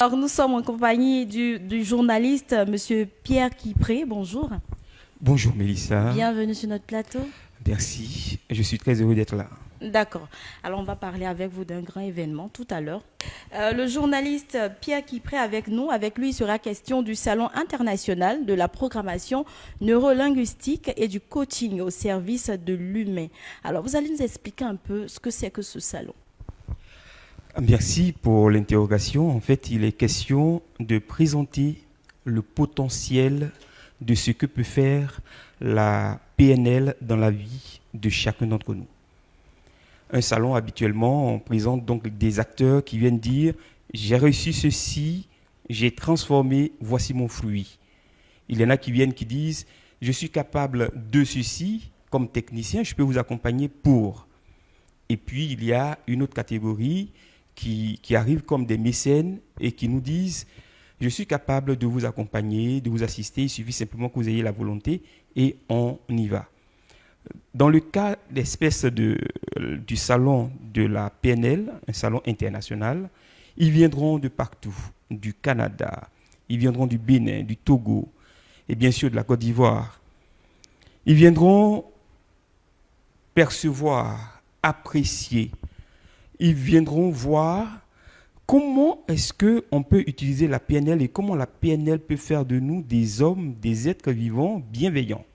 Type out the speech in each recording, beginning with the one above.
Alors, nous sommes en compagnie du journaliste Monsieur Pierre Kipré. Bonjour. Bonjour Mélissa. Bienvenue sur notre plateau. Merci, je suis très heureux d'être là. D'accord. Alors, on va parler avec vous d'un grand événement tout à l'heure. Le journaliste Pierre Kipré avec nous. Avec lui, il sera question du Salon international de la programmation neurolinguistique et du coaching au service de l'humain. Alors, vous allez nous expliquer un peu ce que c'est que ce salon. Merci pour l'interrogation. En fait, il est question de présenter le potentiel de ce que peut faire la PNL dans la vie de chacun d'entre nous. Un salon, habituellement, on présente donc des acteurs qui viennent dire « j'ai reçu ceci, j'ai transformé, voici mon fruit ». Il y en a qui viennent qui disent « je suis capable de ceci, comme technicien, je peux vous accompagner pour ». Et puis, il y a une autre catégorie qui arrivent comme des mécènes et qui nous disent « je suis capable de vous accompagner, de vous assister, il suffit simplement que vous ayez la volonté et on y va ». Dans le cas d'espèce du salon de la PNL, un salon international, ils viendront de partout, du Canada, ils viendront du Bénin, du Togo et bien sûr de la Côte d'Ivoire. Ils viendront percevoir, apprécier, ils viendront voir comment est-ce qu'on peut utiliser la PNL et comment la PNL peut faire de nous des hommes, des êtres vivants bienveillants.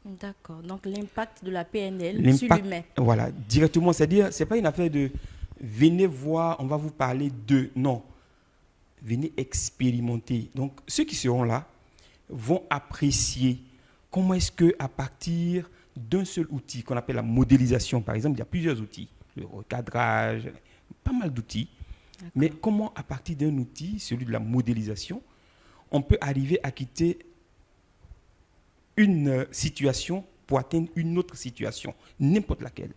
D'accord. Donc, l'impact de la PNL sur l'humain. Voilà, directement, c'est-à-dire, ce n'est pas une affaire de venez voir, on va vous parler de. Non, venez expérimenter. Donc, ceux qui seront là vont apprécier comment est-ce qu'à partir d'un seul outil qu'on appelle la modélisation, par exemple, il y a plusieurs outils, le recadrage, pas mal d'outils, mais comment à partir d'un outil, celui de la modélisation, on peut arriver à quitter une situation pour atteindre une autre situation, n'importe laquelle.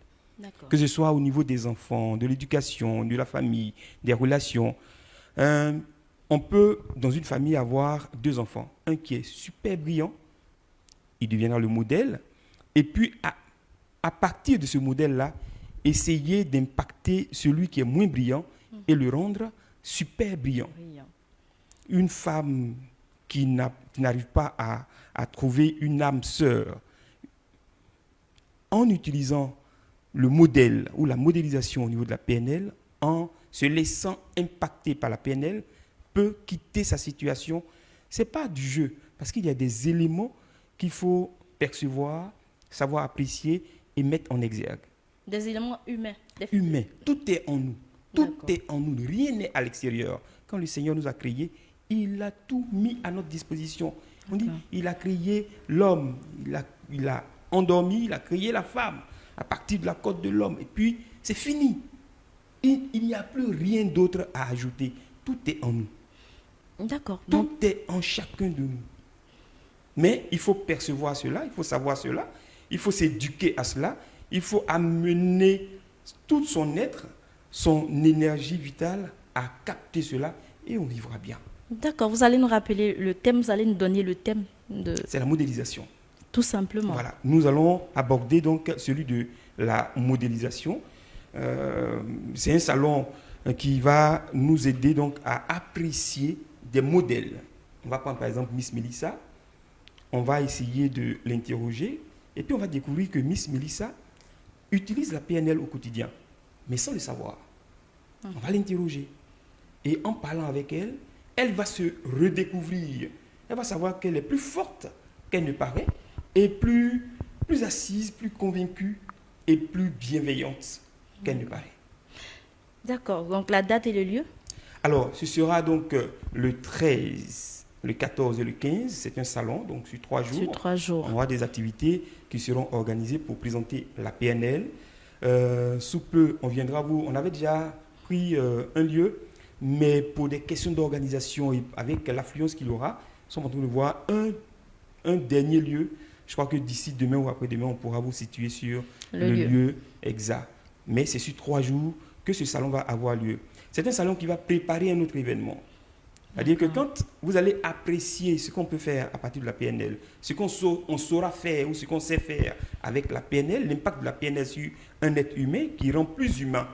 Que ce soit au niveau des enfants, de l'éducation, de la famille, des relations. On peut, dans une famille, avoir deux enfants. Un qui est super brillant, il deviendra le modèle. Et puis, à partir de ce modèle-là, essayer d'impacter celui qui est moins brillant et le rendre super brillant. Une femme qui n'arrive pas à trouver une âme sœur, en utilisant le modèle ou la modélisation au niveau de la PNL, en se laissant impacter par la PNL, peut quitter sa situation. Ce n'est pas du jeu, parce qu'il y a des éléments qu'il faut percevoir, savoir apprécier et mettre en exergue. Des éléments humains. Humains. Tout est en nous. Tout est en nous. Rien n'est à l'extérieur. Quand le Seigneur nous a créés, il a tout mis à notre disposition. On dit, il a créé l'homme, il a endormi, il a créé la femme à partir de la côte de l'homme. Et puis, c'est fini. Il n'y a plus rien d'autre à ajouter. Tout est en nous. D'accord. Tout est en chacun de nous. Mais il faut percevoir cela, il faut savoir cela, il faut s'éduquer à cela, il faut amener tout son être, son énergie vitale à capter cela et on vivra bien. D'accord, vous allez nous rappeler le thème, vous allez nous donner le thème C'est la modélisation. Tout simplement. Voilà, nous allons aborder donc celui de la modélisation. C'est un salon qui va nous aider donc à apprécier des modèles. On va prendre par exemple Miss Mélissa, on va essayer de l'interroger et puis on va découvrir que Miss Mélissa utilise la PNL au quotidien, mais sans le savoir. On va l'interroger et en parlant avec elle, elle va se redécouvrir. Elle va savoir qu'elle est plus forte qu'elle ne paraît et plus assise, plus convaincue et plus bienveillante qu'elle ne paraît. D'accord. Donc la date et le lieu? Alors, ce sera donc le 13, le 14 et le 15. C'est un salon, donc sur 3 jours. Sur 3 jours. On aura des activités qui seront organisées pour présenter la PNL. Sous peu, on viendra vous... On avait déjà pris un lieu, mais pour des questions d'organisation et avec l'affluence qu'il aura, nous sommes en train de voir un dernier lieu. Je crois que d'ici demain ou après-demain, on pourra vous situer sur le lieu exact. Mais c'est sur 3 jours que ce salon va avoir lieu. C'est un salon qui va préparer un autre événement. C'est-à-dire que quand vous allez apprécier ce qu'on peut faire à partir de la PNL, ce qu'on saura faire ou ce qu'on sait faire avec la PNL, l'impact de la PNL sur un être humain qui rend plus humain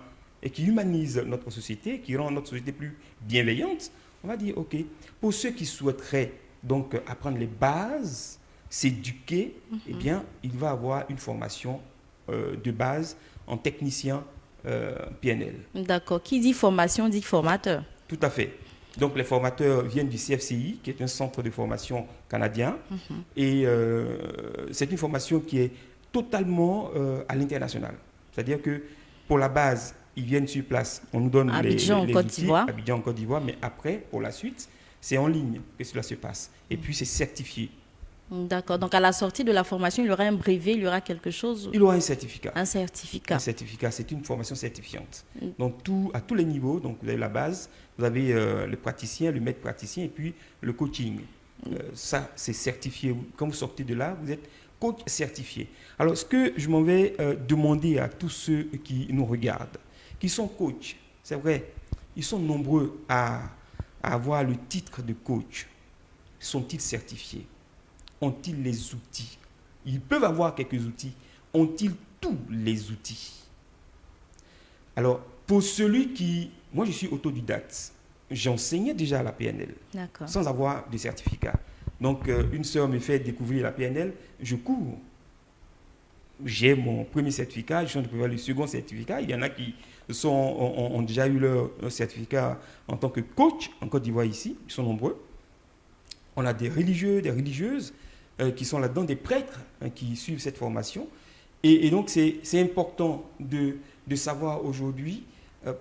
et qui humanise notre société, qui rend notre société plus bienveillante, On va dire, OK, pour ceux qui souhaiteraient donc apprendre les bases, s'éduquer, eh bien, il va avoir une formation de base en technicien PNL. D'accord. Qui dit formation dit formateur. Tout à fait. Donc, les formateurs viennent du CFCI, qui est un centre de formation canadien. Et c'est une formation qui est totalement à l'international. C'est-à-dire que pour la base, ils viennent sur place. On nous donne Abidjan, les Côte outils. d'Ivoire. Abidjan, en Côte d'Ivoire. Mais après, pour la suite, c'est en ligne que cela se passe. Et puis, c'est certifié. D'accord. Donc, à la sortie de la formation, il y aura un brevet, il y aura quelque chose. Il aura un certificat. Un certificat. Un certificat, c'est une formation certifiante. Donc, à tous les niveaux, donc vous avez la base, vous avez le praticien, le maître praticien et puis le coaching. Ça, c'est certifié. Quand vous sortez de là, vous êtes coach certifié. Alors, ce que je m'en vais demander à tous ceux qui nous regardent, qui sont coachs, c'est vrai, ils sont nombreux à avoir le titre de coach. Sont-ils certifiés? Ont-ils les outils? Ils peuvent avoir quelques outils. Ont-ils tous les outils? Alors, pour celui qui... Moi, je suis autodidacte. J'enseignais déjà la PNL sans avoir de certificat. Donc, une sœur me fait découvrir la PNL, je cours. J'ai mon premier certificat, je suis en train de préparer le second certificat. Il y en a qui ont déjà eu leur certificat en tant que coach en Côte d'Ivoire ici. Ils sont nombreux. On a des religieux, des religieuses qui sont là-dedans, des prêtres qui suivent cette formation. Et donc, c'est important de savoir aujourd'hui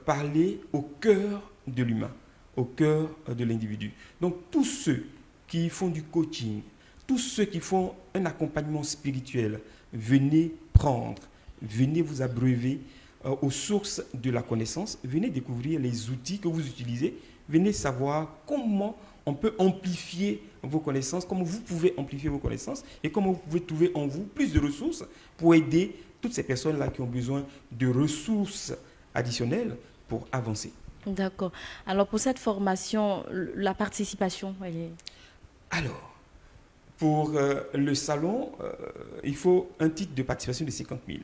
parler au cœur de l'humain, au cœur de l'individu. Donc, tous ceux qui font du coaching, tous ceux qui font un accompagnement spirituel, venez prendre, venez vous abreuver aux sources de la connaissance, venez découvrir les outils que vous utilisez, venez savoir comment on peut amplifier vos connaissances, comment vous pouvez amplifier vos connaissances et comment vous pouvez trouver en vous plus de ressources pour aider toutes ces personnes-là qui ont besoin de ressources additionnelles pour avancer. D'accord. Alors, pour cette formation, la participation, elle est... Alors, pour le salon, il faut un titre de participation de 50 000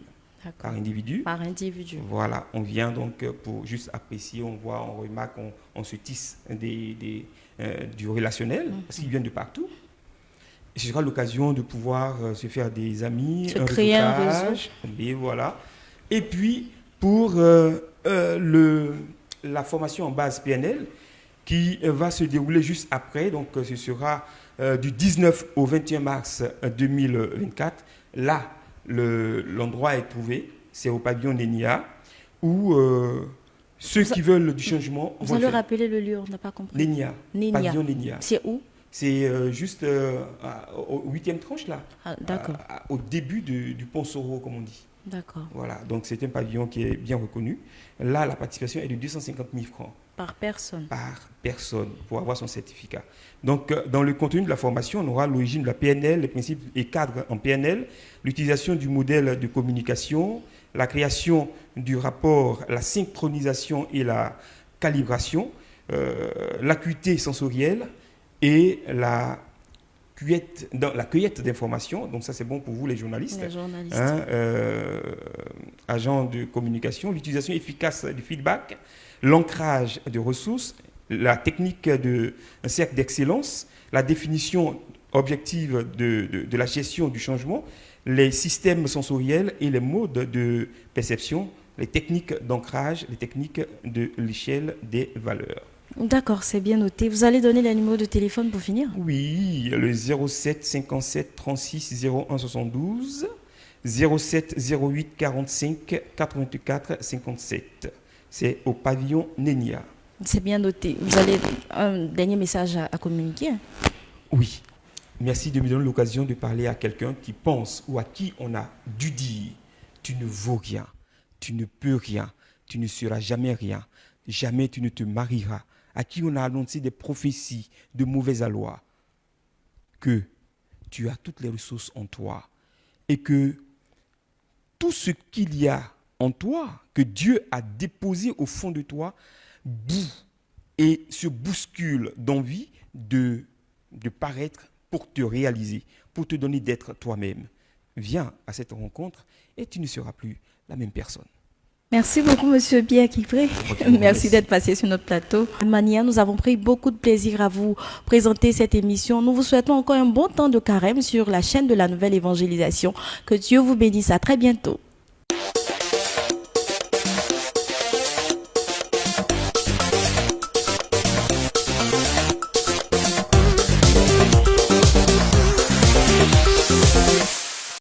par individu. Par individu. Voilà, on vient donc pour juste apprécier, on voit, on remarque, on se tisse du relationnel, parce qu'ils viennent de partout. Et ce sera l'occasion de pouvoir se faire des amis, créer un réseau. Et voilà. Et puis, pour la formation en base PNL, qui va se dérouler juste après, donc ce sera du 19 au 21 mars 2024. Là, l'endroit est trouvé, c'est au pavillon Nenia, où ceux qui veulent du changement Vous allez rappeler le lieu, on n'a pas compris. Nenia, pavillon Nenia. C'est où? C'est juste au 8e tranche, là. Ah, d'accord. Au début du pont Soro, comme on dit. D'accord. Voilà, donc c'est un pavillon qui est bien reconnu. Là, la participation est de 250 000 francs. Par personne. Par personne, pour avoir son certificat. Donc, dans le contenu de la formation, on aura l'origine de la PNL, les principes et cadres en PNL, l'utilisation du modèle de communication, la création du rapport, la synchronisation et la calibration, l'acuité sensorielle et la cueillette d'informations. Donc ça, c'est bon pour vous, les journalistes. Les journalistes. Agents de communication, l'utilisation efficace du feedback, l'ancrage de ressources, la technique d'un cercle d'excellence, la définition objective de la gestion du changement, les systèmes sensoriels et les modes de perception, les techniques d'ancrage, les techniques de l'échelle des valeurs. D'accord, c'est bien noté. Vous allez donner les numéros de téléphone pour finir? Oui, le 07 57 36 01 72, 07 08 45 84 57. C'est au pavillon Nenia. C'est bien noté. Vous avez un dernier message à communiquer? Oui. Merci de me donner l'occasion de parler à quelqu'un qui pense ou à qui on a dû dire « Tu ne vaux rien, tu ne peux rien, tu ne seras jamais rien, jamais tu ne te marieras », à qui on a annoncé des prophéties de mauvais aloi, que tu as toutes les ressources en toi et que tout ce qu'il y a en toi, que Dieu a déposé au fond de toi, bout et se bouscule d'envie de paraître pour te réaliser, pour te donner d'être toi-même. Viens à cette rencontre et tu ne seras plus la même personne. Merci beaucoup, Monsieur Pierre Kipré. Merci d'être passé sur notre plateau. De manière, nous avons pris beaucoup de plaisir à vous présenter cette émission. Nous vous souhaitons encore un bon temps de carême sur la chaîne de la Nouvelle Évangélisation. Que Dieu vous bénisse. À très bientôt.